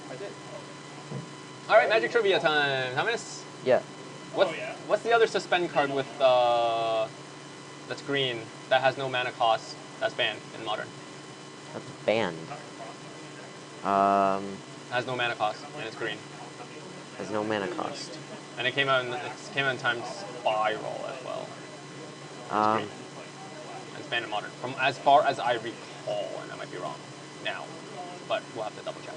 I did. All right, Magic Trivia time. Thomas? Yeah. What's the other suspend card with that's green that has no mana cost that's banned in Modern? That's banned. Has no mana cost and it's green. Has no mana cost. And it came out in Time Spiral as well. It's green. And it's banned in Modern, from as far as I recall, and I might be wrong now, but we'll have to double check.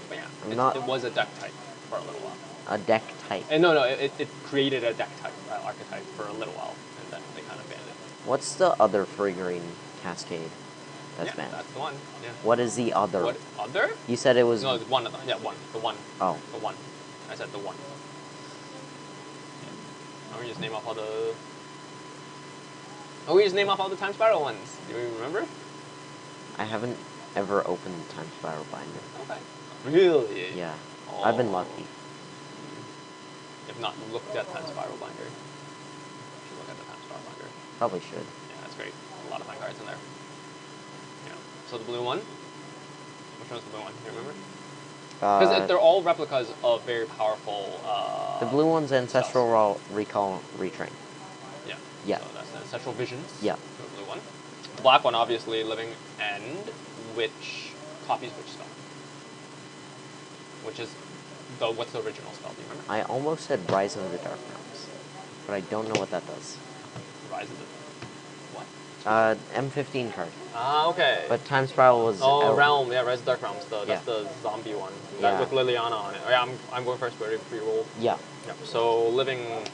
But yeah, it was a deck type for a little while. A deck type. And no, it created a deck type, archetype for a little while, and then they kind of banned it. What's the other free green Cascade that's banned? That's the one. Yeah. What is the other? What other? You said it was. No, it's one of them. Yeah, one. The one. Oh. The one. I said the one. Yeah. We just name off all the. We just name off all the Time Spiral ones. Do you remember? I haven't ever opened the Time Spiral binder. Okay. Really? Yeah. Oh. I've been lucky. If not looked at Time Spiral binder. You should look at the Time Spiral binder. Probably should. Yeah, that's great. A lot of fun cards in there. Yeah. So the blue one. Which one's the blue one? Do you remember? Because they're all replicas of very powerful. The blue one's Ancestral Recall Retrain. Yeah. Yeah. So that's the Ancestral Visions. Yeah. The blue one. The black one, obviously, Living End, which copies which spell? Which is what's the original spell? Do you remember? I almost said Rise of the Dark Realms, but I don't know what that does. Rise of the what? M15 card. Ah, okay. But Time Spiral was. Realm. Yeah, Rise of the Dark Realms. That's the zombie one. Yeah. With Liliana on it. Oh, yeah, I'm going first. Ready for your roll. Yeah. Yeah. So Living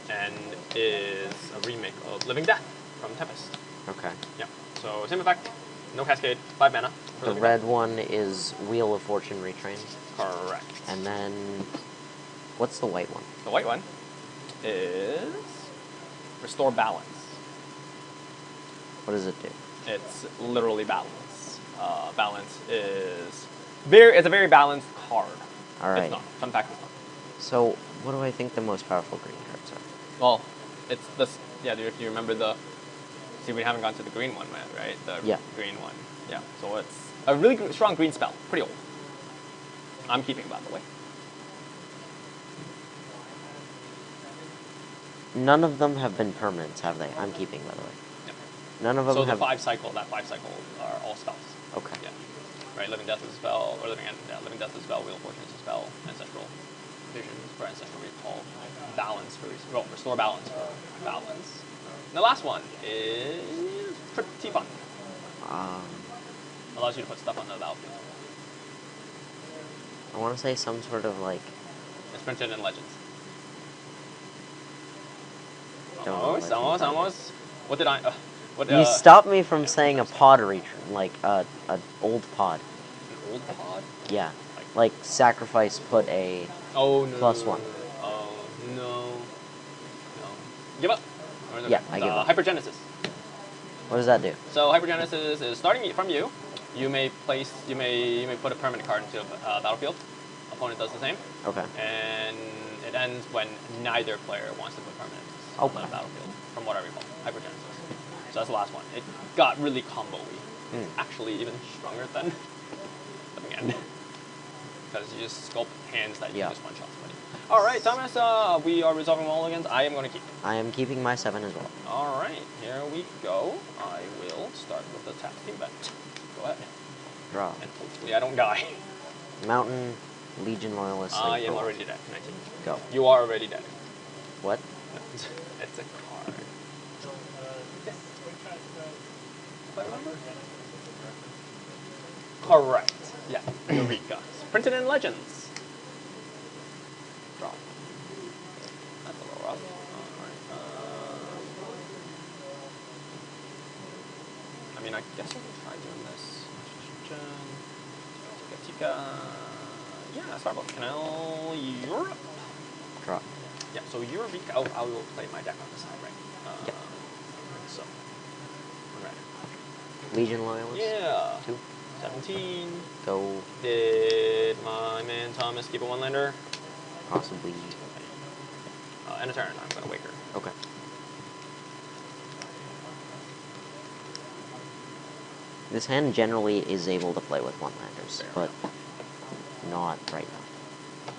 End is a remake of Living Death from Tempest. Okay. Yeah. So same effect. No Cascade. 5 mana. The red one is Wheel of Fortune Retrain. Correct. And then, what's the white one? The white one is Restore Balance. What does it do? It's literally balance. Balance is it's a very balanced card. All right. It's not. Fun fact, it's not. So, what do I think the most powerful green cards are? Well, it's this. Yeah, if you remember the. See, we haven't gone to the green one yet, right? The green one. Yeah. So it's a really strong green spell. Pretty old. I'm keeping it, by the way. None of them have been permanents, have they? I'm keeping, by the way. Yep. None of them have... So that 5 cycle are all spells. Okay. Yeah. Right, Living Death is a spell, or Living Death is a spell, Wheel of Fortune is a spell, Ancestral Visions for Ancestral Recall, Balance for... Restore Balance for Balance. And the last one is pretty fun. Allows you to put stuff on the battlefield. I want to say some sort of, like... It's printed in Legends. Almost. What did I... you stopped me from saying a pod return, like an old pod. An old pod? Yeah. Like sacrifice, put a +1. Oh, no. Give up. Yeah, I give up. Hypergenesis. What does that do? So Hypergenesis is starting from you. You may put a permanent card into a battlefield. Opponent does the same. Okay. And it ends when neither player wants to put permanents on the battlefield, from what I recall. Hypergenesis. So that's the last one. It got really combo-y. Actually, even stronger than Living End. Because you just sculpt hands that you can just one-shot somebody. All right, Thomas, we are resolving mulligans. I am going to keep. I am keeping my 7 as well. All right, here we go. I will start with the tap team bet. Go ahead. Draw. And hopefully I don't die. Mountain, Legion Loyalist. I am already dead. 19. Go. You are already dead. What? No, it's a card. If I remember. Correct. Yeah, Eureka. Printed in Legends. Draw. That's a little rough. Alright. I mean, I guess I can try doing this. Tika. Yeah, Starbuck Canal, Europe. Draw. Yeah, so Eureka. Oh, I will play my deck on the side, right? Yep. So, alright. Legion Loyalist? Yeah. 2. 17. Go. Did my man Thomas keep a one-lander? Possibly. Okay. End of turn. I'm going to wake her. Okay. This hand generally is able to play with one-landers, but not right now.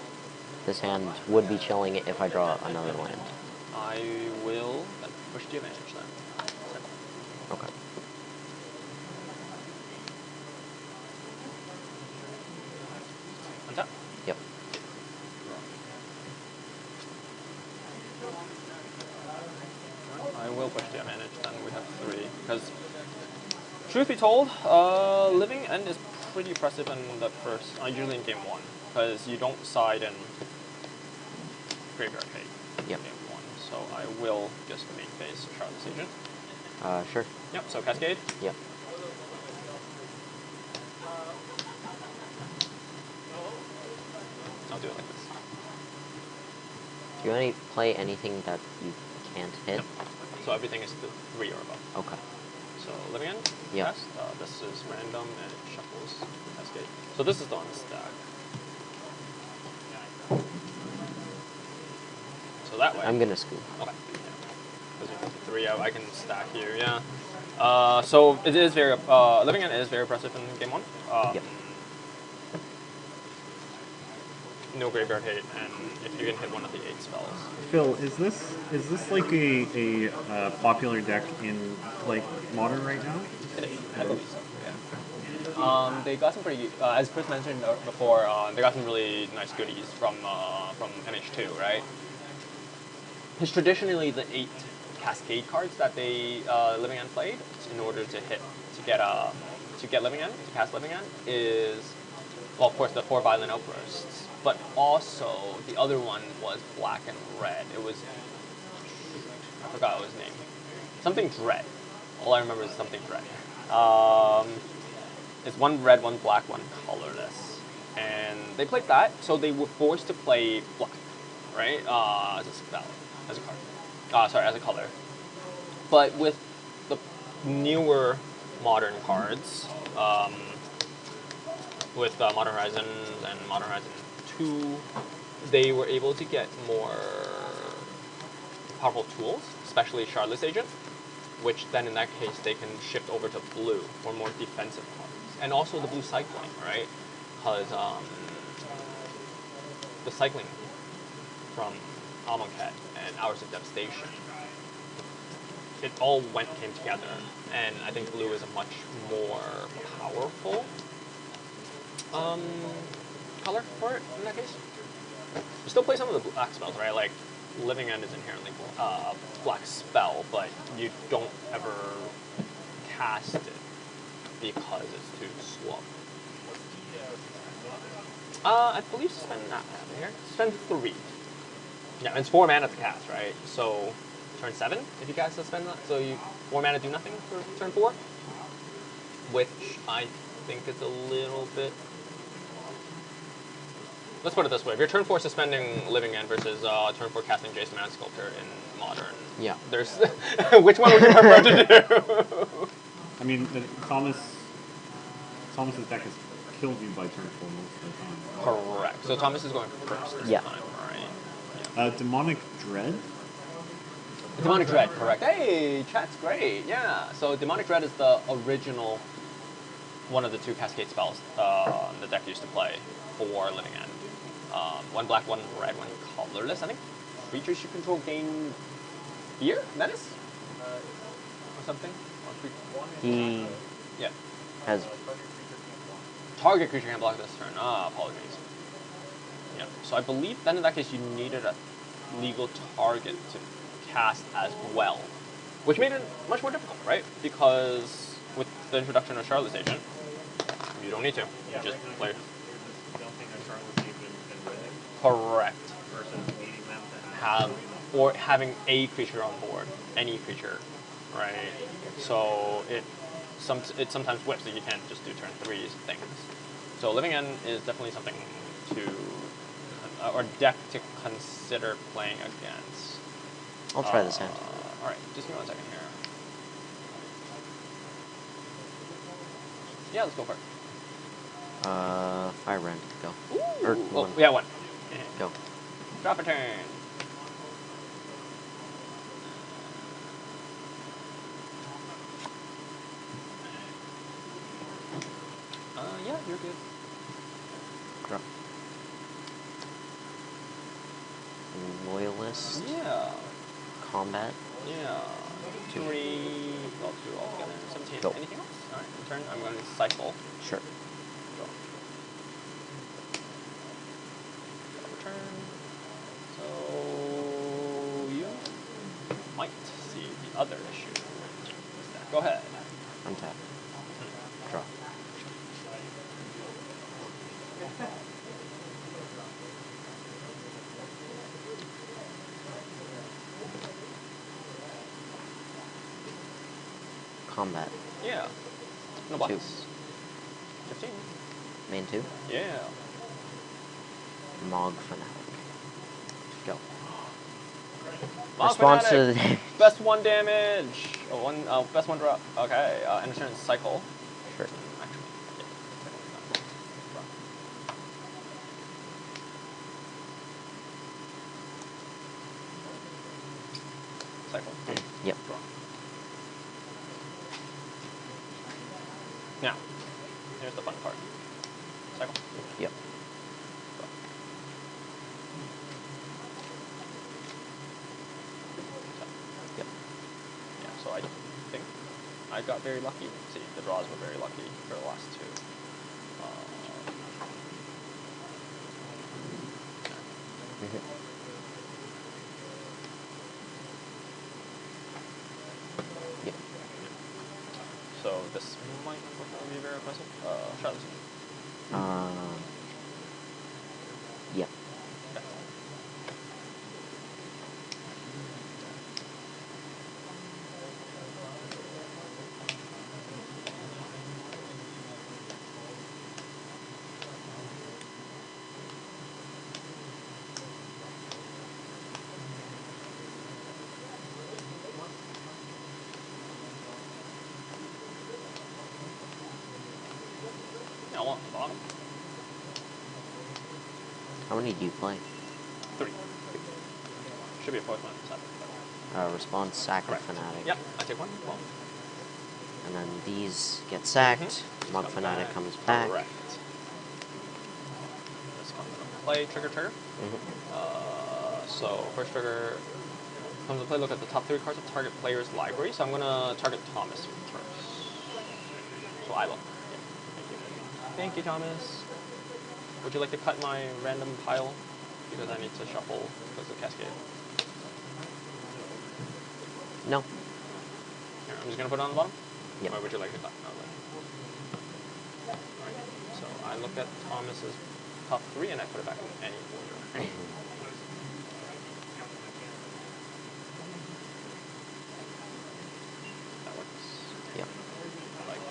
This hand would be chilling it if I draw another land. I will push the advantage then. Okay. Untap? Yep. I will push the advantage then. We have 3. Because, truth be told, Living End is pretty impressive in the first, usually in game 1. Because you don't side in Graveyard Hate in Yep. game 1. So I will just main phase Charlotte's Agent. Sure. Yep, so Cascade. Yep. I'll do it like this. Do you want to play anything that you can't hit? Yep. So everything is 3 or above. Okay. So Living End, Yep. cast. This is random and it shuffles Cascade. So this is the on the stack. So that way. I'm gonna scoop. Okay. Because you put the 3 out, I can stack here. Yeah. So it is very Living End is very impressive in game 1. Yep. No Graveyard Hate, and if you can hit one of the 8 spells. Phil, is this like a popular deck in like Modern right now? I believe so. Yeah. They got some pretty, as Chris mentioned before, they got some really nice goodies from MH2, right? Because traditionally the 8 Cascade cards that they Living End played in order to get Living End, to cast Living End is, well, of course the 4 Violent Outbursts, but also the other one was black and red. It was, I forgot what his name. Something Dread. All I remember is something Dread. It's 1 red, 1 black, 1 colorless. And they played that, so they were forced to play black, right? As a spell, as a card. As a color. But with the newer Modern cards, with Modern Horizons and Modern Horizon 2, they were able to get more powerful tools, especially Charlotte's Agent, which then in that case they can shift over to blue for more defensive cards. And also the blue cycling, right? Because the cycling from Amonkhet and Hours of Devastation, it all came together, and I think blue is a much more powerful color for it in that case. You still play some of the black spells, right? Like Living End is inherently black spell, but you don't ever cast it because it's too slow. I believe suspend not here. Suspend 3. Yeah, it's 4 mana to cast, right? So turn 7 if you cast suspend that. So you 4 mana do nothing for turn 4, which I think is a little bit. Let's put it this way: if you're turn 4 suspending Living End versus turn 4 casting Jason Mana Sculptor in Modern, Yeah. there's which one would you prefer to do? I mean, Thomas's deck has killed you by turn 4 most of the time. Correct. So Thomas is going first this Yeah. time, right? Demonic Dread? Demonic Dread, correct. Hey, chat's great. Yeah. So Demonic Dread is the original one of the 2 Cascade spells the deck used to play for Living End. 1 black, 1 red, 1 colorless. I think creatures you control gain fear, menace, or something. He Yeah. has. Target creature can't block this turn. Apologies. Yeah. So I believe then in that case you needed a legal target to cast as well, which made it much more difficult, right? Because with the introduction of Charlotte's Agent, you don't need to. You just play. Dumping a Charlotte's Agent and winning Correct. versus needing them to have Or having a creature on board, any creature, right? So it sometimes whips, so you can't just do turn 3 things. So Living End is definitely something or deck to consider playing against. I'll try this hand. All right, just give me 1 second here. Yeah, let's go for it. Fire Brand. Go. Ooh. Or Oh, 1. yeah, 1. Go. Drop a turn. Yeah, you're good. Drop. Loyalist. Yeah. Combat. Yeah. 3, well, 2 altogether. 17. Go. Anything else? Alright, turn. I'm going to cycle. Sure. Go. Return. So you might see the other issue. Go ahead. Untap. Draw. Combat. Yeah. No buttons. 15. Main 2. Yeah. Mog Fanatic. Go. Mog Response Fanatic. to the damage. Best 1 damage. Best 1 drop. Okay. End of turn cycle. Sure. Actually, yeah. Cycle. Yep. Draw. Now, here's the fun part. Cycle. Yep. Draw. Yep. Yeah, so I think I got very lucky. See, the draws were very lucky for the last 2. Yep. So this might be very impressive. Charlotte's. Yep. Okay. Now on the bottom. How many do you play? 3. Should be a 4th one. Response, sack, Correct. Fanatic. Yep, I take 1. Well, And then these get sacked. Mog Come Fanatic back. comes back. Correct. This comes into play. Trigger. So first trigger comes into play. Look at the top 3 cards of target player's library. So I'm gonna target Thomas first. So I look. Yeah. Thank you, Thomas. Would you like to cut my random pile? Because I need to shuffle because of Cascade. No. Here, I'm just gonna put it on the bottom. Yep. Or would you like to cut? No, Alright. So I look at Thomas's top 3 and I put it back in any order. That works. Yep. Like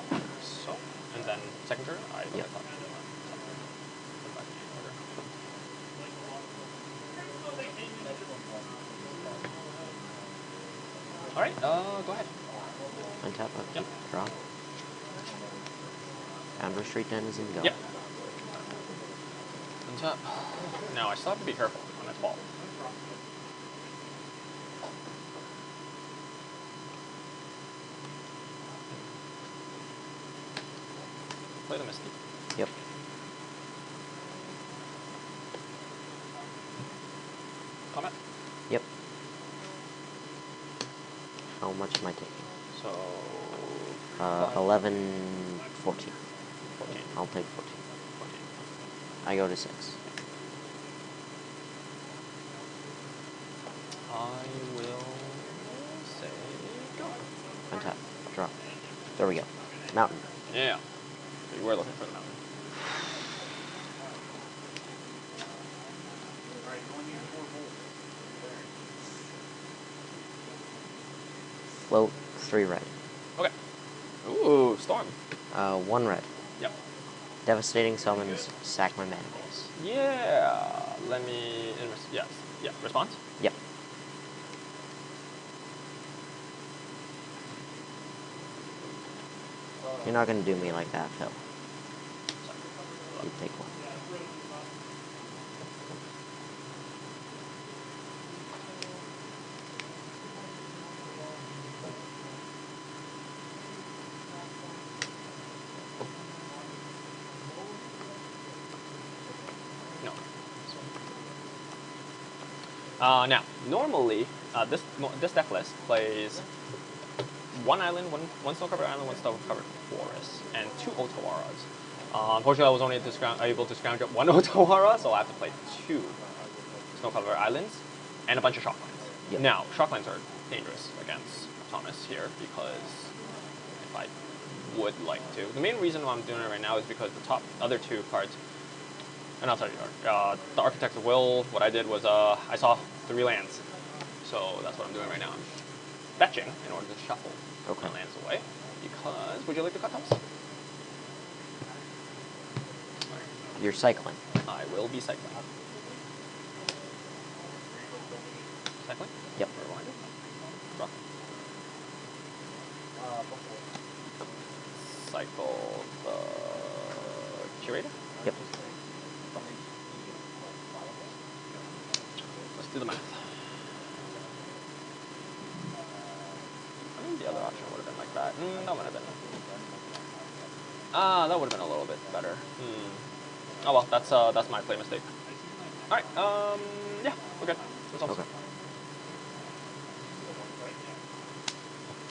so. And then second turn, I look Yep. at top 3 and put it back in any order. Alright, go ahead. Untap. Yep. Draw. Counter Street Denizen. Go. Yep. Untap. Now I still have to be careful when I fall. Play the Misty. Yep. Comment. Yep. How much am I taking? So 11, 14. 14. I'll take 14. 14. I go to 6. I will say go. Untap. Draw. There we go. Mountain. Yeah. We were looking for the mountain. Float. 3 red. Okay. Ooh, storm. 1 red. Yep. Devastating summons. Sack my mana base. Yeah. Let me. Yes. Yeah. Response. Yep. You're not gonna do me like that, Phil. You take 1. No. Now, normally, this deck list plays one island, one snow-covered island, one snow-covered forest, and 2 Otawaras. Unfortunately, I was only able to scrounge up 1 Otawara, so I have to play 2 snow-covered islands and a bunch of shocklands. Yep. Now, shocklands are dangerous against Thomas here because if I would like to. The main reason why I'm doing it right now is because the other 2 cards, and I'll tell you, the Architects of Will, what I did was I saw 3 lands. So that's what I'm doing right now. I'm fetching in order to shuffle my lands away because, would you like to cut Thomas? You're cycling. I will be cycling. Cycling? Yep. Rewind. Draw. Cycle the Curator? Yep. Let's do the math. I think the other option would have been like that. That would have been. That would have been a little bit better. Oh well, that's my play mistake. All right. Yeah, we're good. That's all. Okay.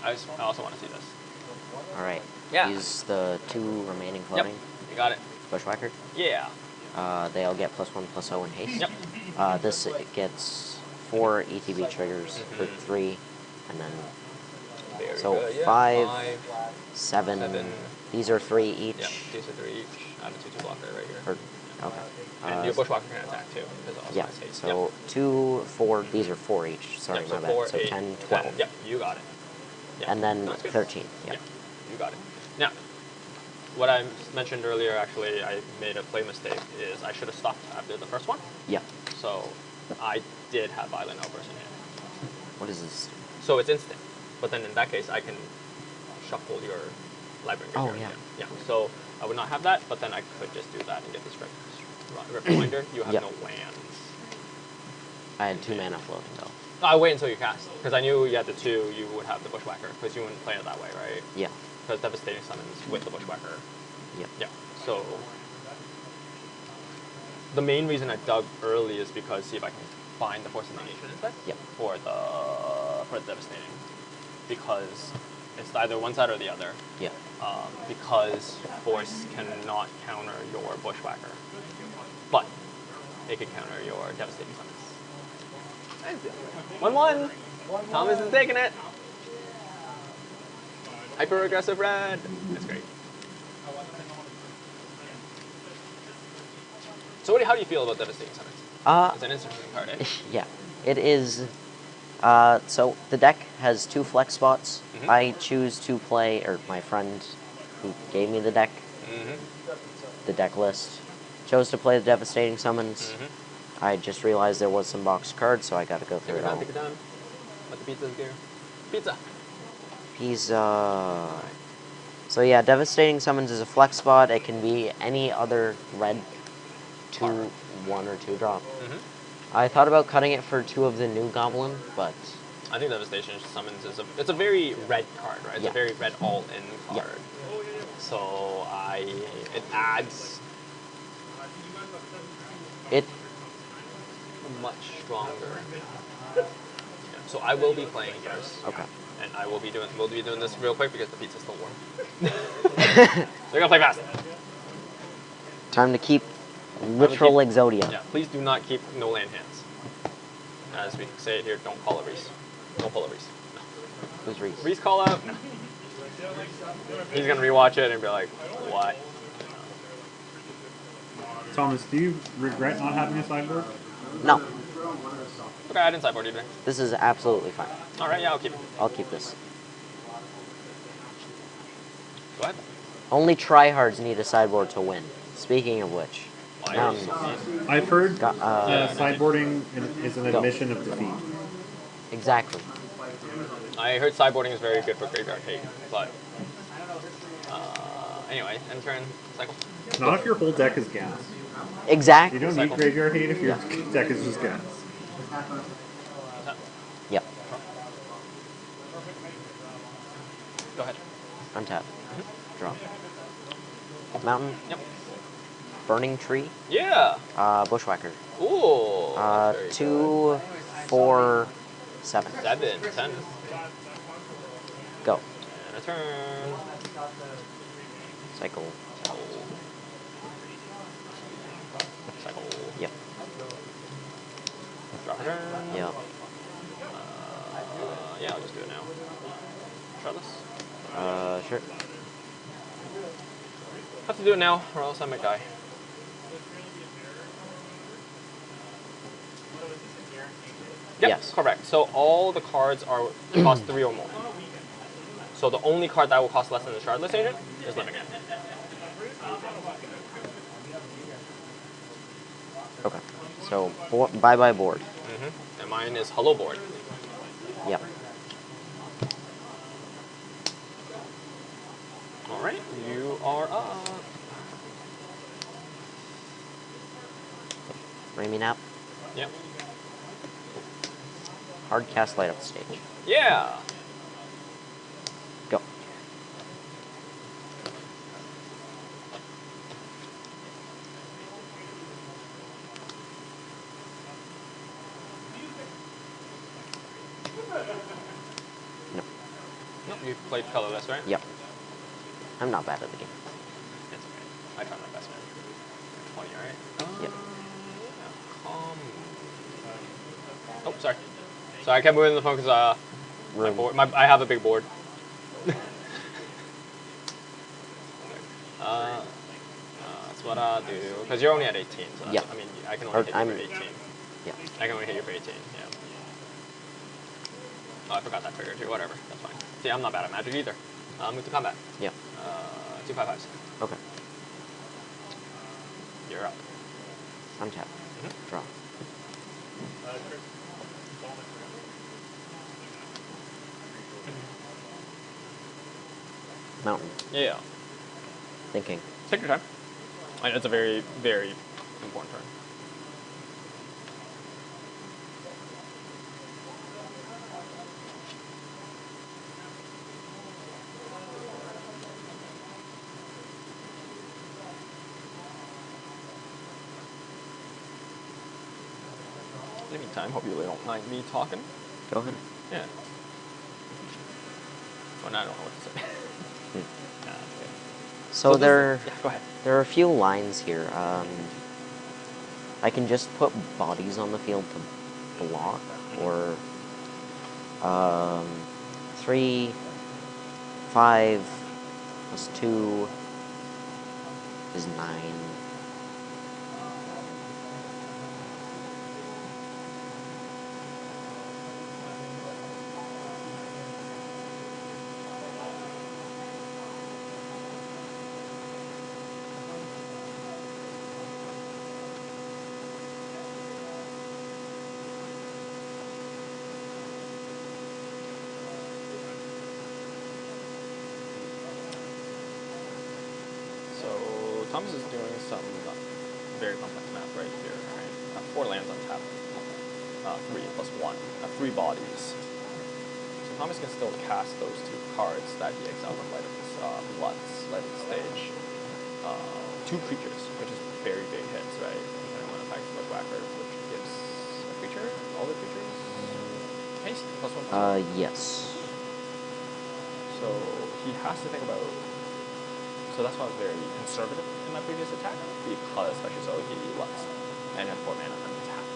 I also want to see this. All right. Yeah. Use the 2 remaining floating. Yep. You got it. Bushwhacker. Yeah. They all get +1/+0 in haste. Yep. This gets 4 ETB triggers for 3, and then Very so good. Yeah. 5, 7. 7. These are 3 each. Yeah. These are 3 each. I have a 2/2 blocker right here. Okay. And your Bushwhacker can attack too. Because it also Yeah. has haste. So Yep. 2, 4. These are 4 each. Sorry, Yep, my so bad. 4, So 8, 10, 12. 10. Yep. You got it. Yeah. And then That's good. 13. Yep. Yeah. You got it. Now, what I mentioned earlier, actually, I made a play mistake, is I should have stopped after the first one. Yeah. So I did have Violent Outburst in hand. What is this? So it's instant. But then in that case, I can shuffle your library. Oh, graveyard. yeah. Yeah. So I would not have that, but then I could just do that and get this Reminder. You have Yep. no lands. I had 2 mana floating, though. I wait until you cast, because I knew you had the 2, you would have the Bushwhacker, because you wouldn't play it that way, right? Yeah. Because Devastating Summons with the Bushwhacker. Yep. Yeah. So the main reason I dug early is because see if I can find the Force of Negation instead. Yep. For the Devastating, because it's either one side or the other. Yeah. Because Force cannot counter your Bushwhacker, but it can counter your Devastating Summons. 1-1. Thomas is taking it. Hyper aggressive red. That's great. So how do you feel about Devastating Summons? It's an interesting card, eh? Yeah. It is. So the deck has 2 flex spots. Mhm. I choose to play, or my friend who gave me the deck, the deck list, chose to play the Devastating Summons. I just realized there was some boxed cards, so I got to go through it all. Take it down. Let the pizzas go. Pizza. Pizza. So yeah, Devastating Summons is a flex spot. It can be any other red 2, 1 or 2 drop. I thought about cutting it for 2 of the new Goblin, but I think Devastation Summons it's a very red card, right? It's Yeah. a very red all-in Yeah. card. So it adds it. much stronger. Yeah. So I will be playing yours. Okay. And we'll be doing this real quick because the pizza's still warm. They're gonna play fast. Time to keep literal Exodia. Yeah, please do not keep no land hands. As we say it here, don't call it Reese. Don't pull it Reese. No. Who's Reese? Reese call out? No. He's gonna rewatch it and be like, what? Thomas, do you regret not having a sideboard? No, Okay, I didn't sideboard either. this is absolutely fine. Alright, yeah, I'll keep it. I'll keep this. Go ahead. Only tryhards need a sideboard to win. Speaking of which, Why are you so mean? I've heard Got- sideboarding is an Go. admission of defeat. exactly. I heard sideboarding is very good for graveyard hate, but anyway, end turn, cycle. Not if your whole deck is gas. Exactly. You don't Cycle. need graveyard hate if your deck is just gas. Yep. Go ahead. Untap. Draw. Mountain. Yep. Burning tree. Yeah. Bushwhacker. Ooh. that's very good. 2, 4, 7. 7, 10. Go. And a turn. Cycle. Cycle. Yep. Drop a turn. Yep. Yeah, I'll just do it now. Shardless. Sure. Have to do it now, or else I might die. Yep, Yes. correct. So all the cards are cost 3 or more. So the only card that will cost less than the Shardless Agent is Living End. Okay. So, bye-bye board. And mine is Hello Board. Yep. Alright, you are up. Raimi Nap. Yep. Hard cast light up stage. Yeah! Go. No. Nope, you played colorless, right? Yep. I'm not bad at the game. It's okay. I tried my best, man. 20, alright? Yep. Oh, sorry. So I kept moving the phone because my board, I have a big board. That's what I'll do. Because you're only at 18, so yeah. I mean, I can only hit you for 18. Yeah. I can only hit you for 18, yeah. Oh, I forgot that trigger too, whatever. That's fine. See, I'm not bad at Magic either. Move to combat. Yeah. 2 5/5s. Okay. You're up. Untap. Draw. Mountain. Yeah. Thinking. Take your time. And it's a very, very important turn. In the meantime, hope you really don't mind me talking. Go ahead. Yeah. Well, now I don't know what to say. Okay. So there, yeah, go ahead. there are a few lines here. I can just put bodies on the field to block, or 3, 5 plus 2 is 9. Thomas is doing some very complex math right here. Right? 4 lands on tap. 3 plus 1. 3 bodies. So Thomas can still cast those 2 cards that he exiled from Light of the Stage. 2 creatures, which is very big hits, right? And then 1 attacks with Wacker, which gives a creature, all the creatures, haste, +1/+1. Yes. So he has to think about. So that's why I was very conservative in my previous attack, because especially so he lets and had 4 mana untapped.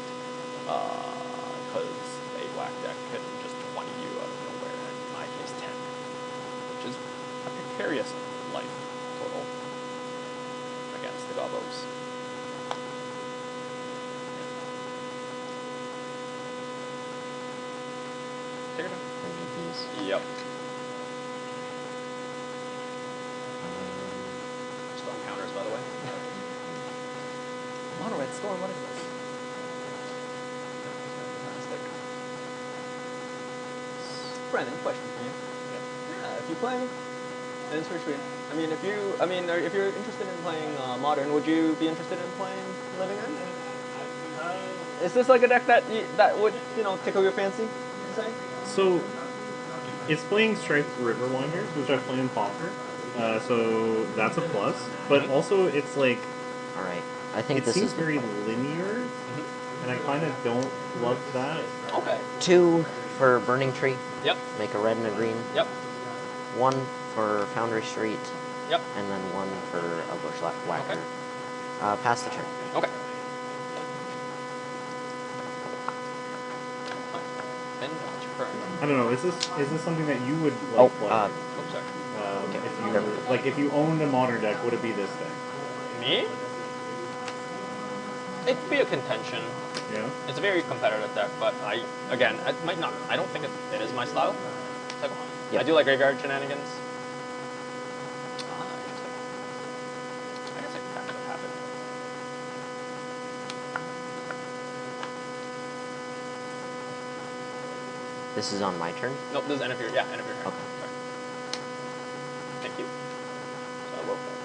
Because a Wack deck can just 20 you out of nowhere, and in my case 10, which is a precarious life total against the Gobos. Take it down. Yep. Counters, by the way. Mono Red Storm, what is this? Fantastic. Brennan, question for you. Yeah, if you play, and it's pretty sweet. If you're interested in playing Modern, would you be interested in playing Living End? Is this like a deck that would tickle your fancy? You say? So, it's playing Striped Riverwinders, which I play in Pauper. So that's a plus, but also it's like all right. I think it this seems is very linear. And I kind of don't love that. Okay. 2 for Burning Tree. Yep. Make a red and a green. Yep. 1 for Foundry Street. Yep. And then 1 for a Bushwhacker. Okay. Pass the turn. Okay. Then turn. I don't know. Is this something that you would like play? Oops, sorry. If you owned a modern deck, would it be this deck? Me? It'd be a contention. Yeah. It's a very competitive deck, but it might not. I don't think it is my style. I do like graveyard shenanigans. I guess I kind of have it. This is on my turn? Nope, this is end of your turn. Okay. Sorry. Thank you. So I will fetch.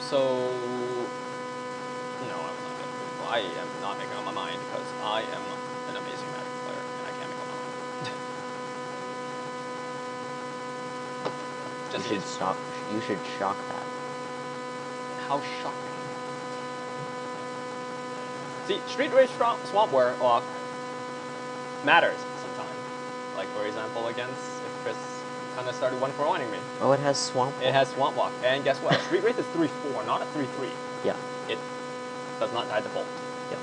So, no, I'm not getting beautiful. I am not making up my mind because I am an amazing Magic player and I can't make up my mind. Just you should stop. You should shock that. How shocking. See, Street Race Swamp Walk matters sometimes. Like, for example, against if Chris kind of started 1-for-1ing me. Oh, it has Swamp Walk. It has Swamp Walk. And guess what? Street Race is 3-4, not a 3-3. Yeah. It does not tie the bolt. Yep.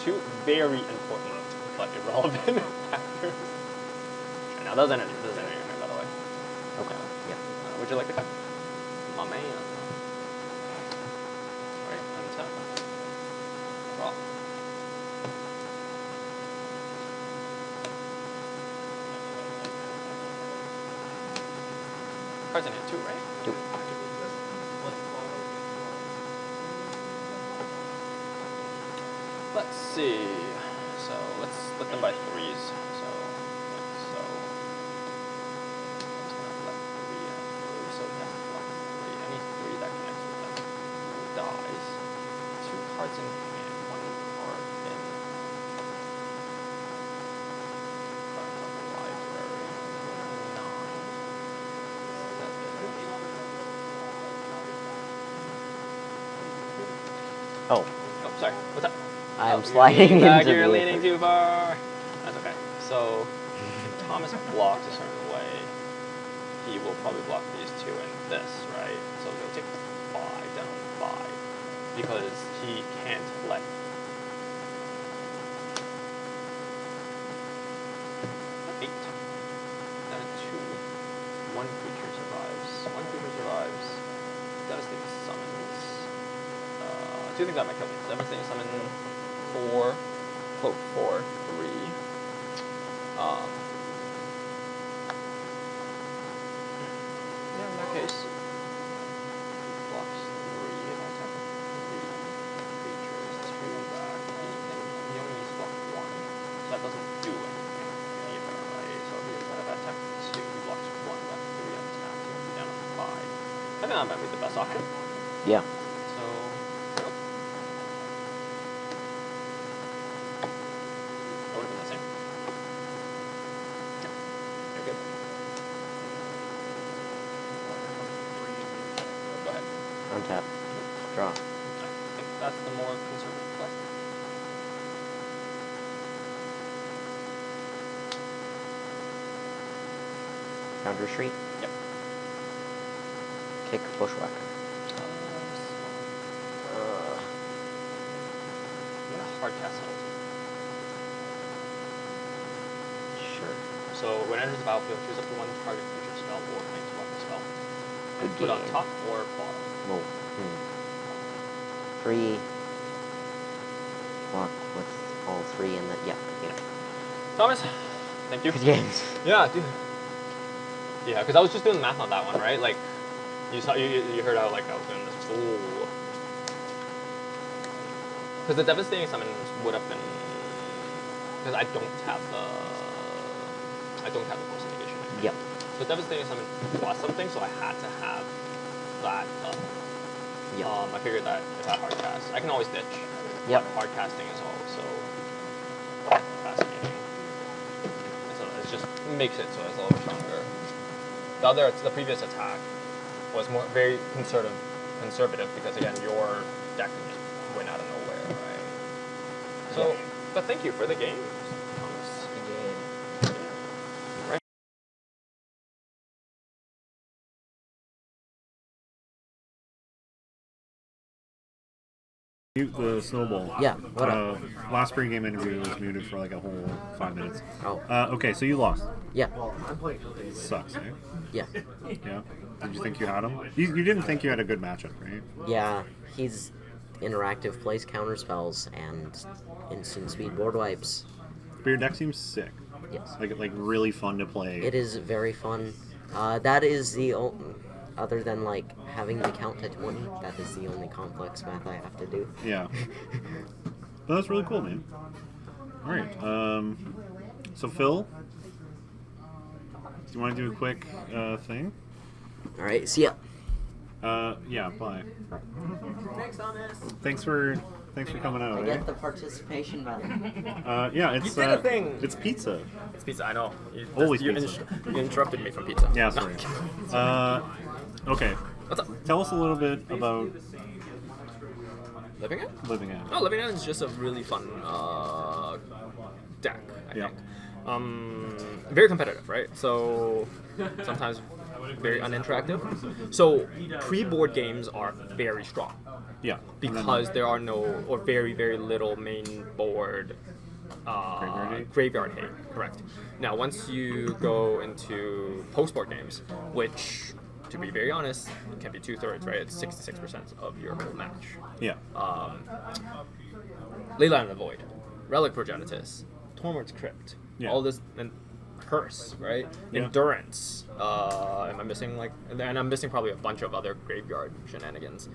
2 very important but irrelevant factors. Now, those energy in there, by the way. Okay. Yeah. Would you like to cut? My man. Alright, untap. Draw. Cards in hand 2, right? 2. Let's see. So let's split them by 3s. So I'm just gonna let 3 through. So we have to block 3. Any 3 that connects with them dies. 2 cards in hand, 1 card in card cover library. 9, 7. Oh. Oh, sorry. What's up? I'm sliding back, into you're the leaning too far. That's okay. So, if Thomas blocks a certain way, he will probably block these 2 and this, right? So he'll take 5 down 5 because he can't let. 8. Then 2. 1 creature survives. 1 creature survives. Devastating summons. 2 things that might kill me. Devastating summon 4, cloak 4, 3. Yeah, in that case, blocks 3. If I attack 3 creatures, 2 back. He only needs to block 1, so that doesn't do anything either, right? So if I attack 2, he blocks 1 back, 3 unattacked. He'll be down to 5. I think that might be the best option. Yeah. Untap. Draw. I think that's the more conservative play. Foundry Street? Yep. Kick Bushwhacker. Hard cast penalty. Sure. So when it enters the battlefield, choose up to 1 target creature spell or planeswalker spell. Good Put on game. top or bottom. Well, 3 block with all 3 in the Thomas, thank you. Good games. Yeah, dude. Yeah, because I was just doing the math on that one, right? Like, you heard how like I was doing this. Ooh. Because the devastating summons would have been because I don't have the force negation. Yep. So devastating summon was something, so I had to have that up. Yep. I figured that if I hard cast, I can always ditch. Yep. Hard casting is also fascinating. So it just makes it so it's a little stronger. The previous attack was very conservative because again your deck went out of nowhere, right? So, but thank you for the game. Mute the snowball. Yeah, what up? Last pre-game interview was muted for like a whole 5 minutes. Oh. Okay, so you lost. Yeah. Sucks, eh? Yeah. Yeah. Did you think you had him? You didn't think you had a good matchup, right? Yeah, he's interactive, plays counter spells, and instant speed board wipes. But your deck seems sick. Yes. Like really fun to play. It is very fun. That is the other than like having the count to 20, that is the only complex math I have to do. Yeah. But that's really cool, man. All right. So Phil, do you want to do a quick thing? All right. See ya. Yeah. Bye. Thanks, Thomas. Thanks for coming out. I get the participation medal. Yeah, it's You did a thing. It's pizza. It's pizza. I know. Always you pizza. You interrupted me from pizza. Yeah, sorry. Okay. What's up? Tell us a little bit about Living End? Living End. Oh, Living End is just a really fun deck, I Yeah. think. Very competitive, right? So sometimes very uninteractive. So pre-board games are very strong Yeah. because there are no or very, very little main board graveyard hate. Correct. Now, once you go into post-board games, which, to be very honest, can be 2/3, right? It's 66% of your whole match. Yeah. Leyline of the Void, Relic Progenitus, Tormod's Crypt, Yeah. all this, and Curse, right? Yeah. Endurance. Am I missing and I'm missing probably a bunch of other graveyard shenanigans.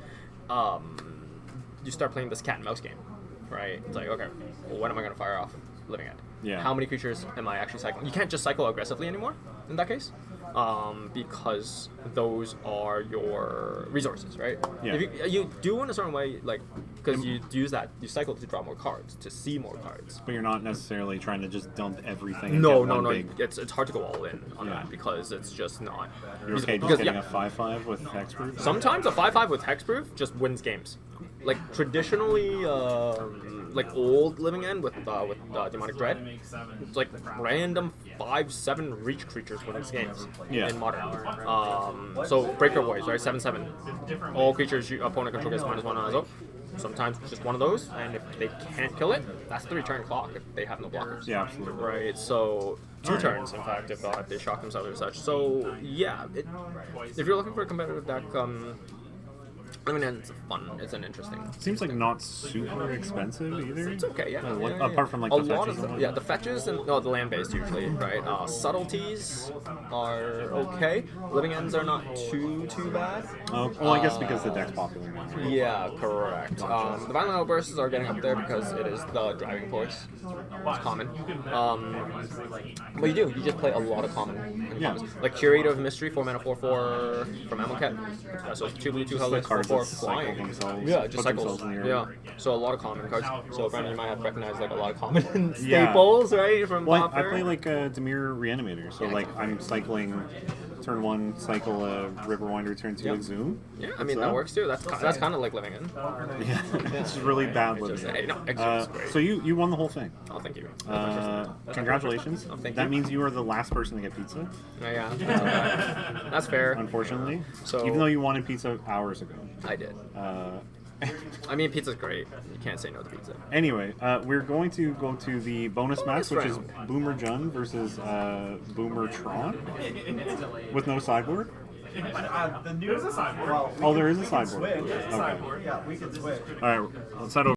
You start playing this cat and mouse game, right? It's like, okay, well, when am I going to fire off Living End? Yeah. How many creatures am I actually cycling? You can't just cycle aggressively anymore in that case, because those are your resources, right? Yeah. If you do in a certain way, like, because you use that, you cycle to draw more cards, to see more cards. But you're not necessarily trying to just dump everything. And No, get no, one no. Big... It's hard to go all in on Yeah. that because it's just not. You're okay just getting a 5/5 with hexproof? Sometimes a 5/5 with hexproof just wins games. Like traditionally, like old Living End with Demonic Dread, it's like random 5/7 reach creatures wins games in modern. So Breaker Voice, right? 7/7. All creatures your opponent control gets -1 on Azo. Sometimes just one of those, and if they can't kill it, that's the return clock if they have no blockers. Yeah, absolutely. Right, so 2 turns, in fact, if they shock themselves or such. So, yeah, if you're looking for a competitive deck, I mean, it's fun. It's an interesting. Seems like not super expensive either. It's okay, yeah. Apart from like a the lot fetches. of the fetches and the land based usually, right? Subtleties are okay. Living Ends are not too bad. Oh, well, I guess because the deck's popular now. Right? Yeah, correct. The Violent Outbursts are getting up there because it is the driving force. It's common. But you just play a lot of common. Commons. Like Curator of Mystery, 4 mana 4/4 from Amonkhet. So 2 blue, 2 colorless, cards 4/4 that cycle flying. themselves, Yeah, put just cycles. themselves in the Yeah. air. So a lot of common cards. So Brandon, you might have recognized like a lot of common staples, right? From Well, Popper. I play like Demir Reanimator, so like I'm cycling turn 1, cycle a Riverwinder, turn 2 Exhume. Yeah, I mean that works too. That's kind of like Living In. Yeah, it's really bad living. Hey, no, Exhume's great. So you won the whole thing. Oh, thank you. Congratulations. Oh, thank that you. means you are the last person to get pizza, Yeah, that's okay. That's fair. unfortunately. So- even though you wanted pizza hours ago. I did. I mean, pizza's great. You can't say no to pizza. Anyway, we're going to go to the bonus match, which is round. Boomer Jun versus Boomer Tron with no sideboard. The news is sideboard. Oh, there is a sideboard. Switch. Okay. Sideboard. Yeah, we can switch. All right, let's head over.